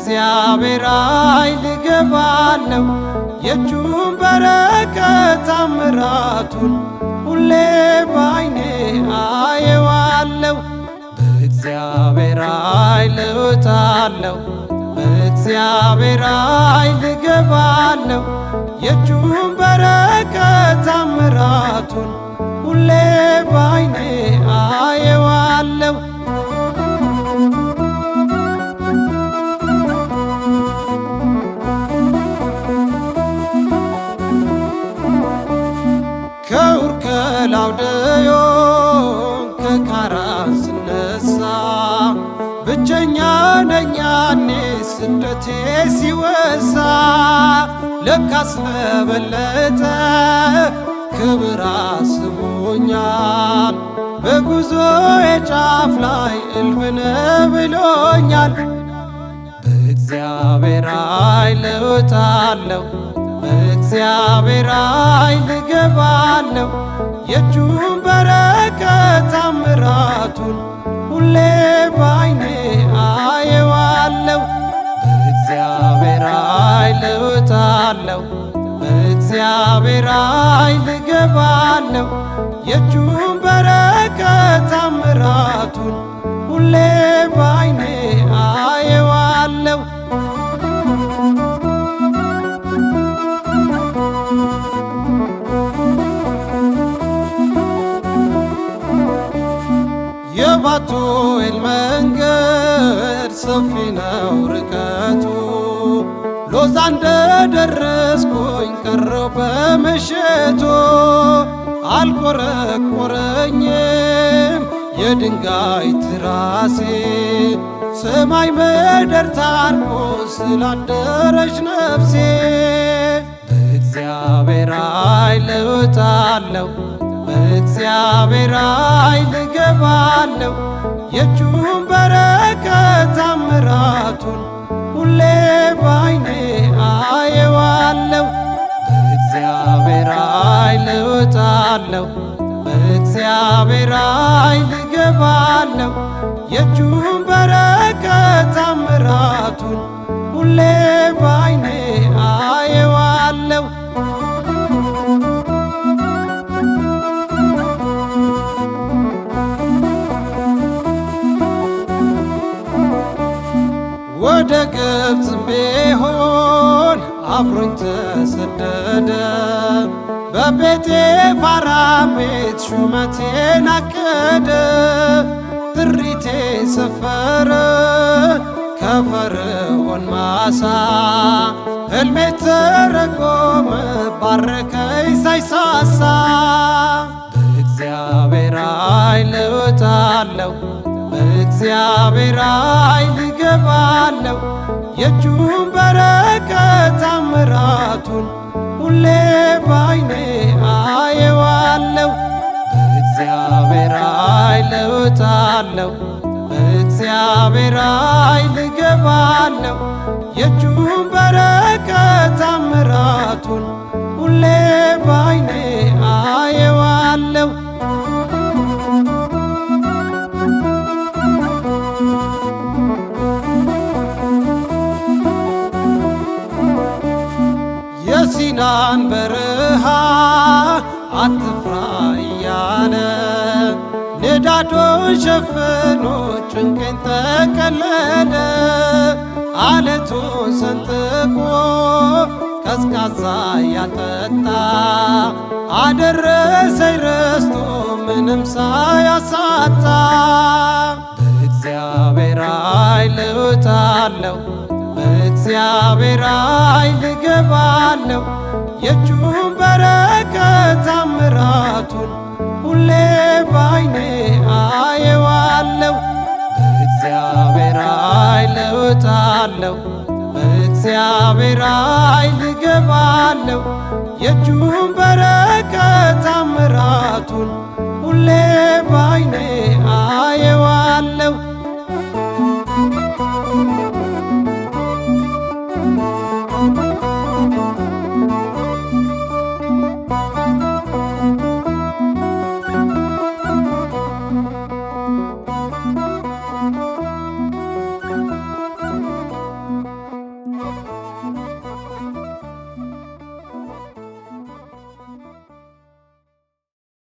በእግዚአብሔር ኃይል እገባለሁ የእጁን በረከት ታምራቱን ሁሌ ባይኔ አየዋለሁ። በእግዚአብሔር ኃይል እወጣለሁ በእግዚአብሔር ኃይል እገባለሁ የእጁን በረከት ታምራቱን ሁሌ ባይኔ አየዋለሁ። ከኡር ከላውዴዎን ከካራን ስነሳ ብቸኛ ነኝ ያኔ ስደቴ ሲወሳ ለካስ ለበለጠ ክብር አስቦኛል በጉዞዬ ጫፍ ላይ እልፍ ነህ ብሎኛል። በእግዚአብሔር ኃይል እወጣለሁ በእግዚአብሔር ኃይል እገባለሁ የእጁን በረከት ታምራቱን ሁሌ ባይኔ አየዋለሁ። በእግዚአብሔር ኃይል እወጣለሁ በእግዚአብሔር ኃይል እገባለሁ የእጁን በረከት ታምራቱን ሁሌ ባይኔ አየዋለሁ። የባቱኤል መንገድ ሰፊ ነው ርቀቱ ሎዛ እንደደረስኩኝ ቀረው በምሽቱ አልቆረቆረኝም የድንጋይ ትራሴ ሰማይ ምድር ታርቆ ስላደረች ነፍሴ። በእግዚአብሔር ኃይል እወጣለሁ በእግዚአብሔር ኃይል እገባለሁ የእጁን በረከት ታምራቱን ሁሌ ባይኔ አየዋለሁ። በእግዚአብሔር ኃይል እወጣለሁ በእግዚአብሔር ኃይል እገባለሁ የእጁን በረከት ታምራቱን ሁሌ ባይኔ አየዋለሁ። ወደ ግብፅ ቢሆን አብሮኝ ተሰደደ በጴጥፋራ ቤት ሹመቴን አቀደ ጥሪቴ ሰፈረ ከፈርዖን ማሳ ሕልሜ ተረጎመ ባረከኝ ሳይሳሳ። በእግዚአብሔር ኃይል እወጣለሁ በእግዚአብሔር ኃይል እገባለሁ የእጁን በረከት ታምራቱን ሁሌ ባይኔ አየዋለሁ። በእግዚአብሔር ኃይል እወጣለሁ በእግዚአብሔር ኃይል እገባለሁ የእጁን በረከት ታምራቱን ሁሌ ባይኔ አየዋለሁ። የሲናን በረሃ አትፍራ እያለ ንዳዱን ሸፍኖ ጭንቄን ጠቀለለ አለቱን ሰንጥቆ ቀዝቃዛ ያጠጣ አደረሰኝ ረስቶ ምንም ሳያሳጣ። በእግዚአብሔር ኃይል እወጣለሁ በእግዚአብሔር ኃይል እገባለሁ የእጁን በረከት ታምራቱን ሁሌ ባይኔ አየዋለሁ። በእግዚአብሔር ኃይል እወጣለሁ በእግዚአብሔር ኃይል እገባለሁ የእጁን በረከት ታምራቱን ሁሌ ባይኔ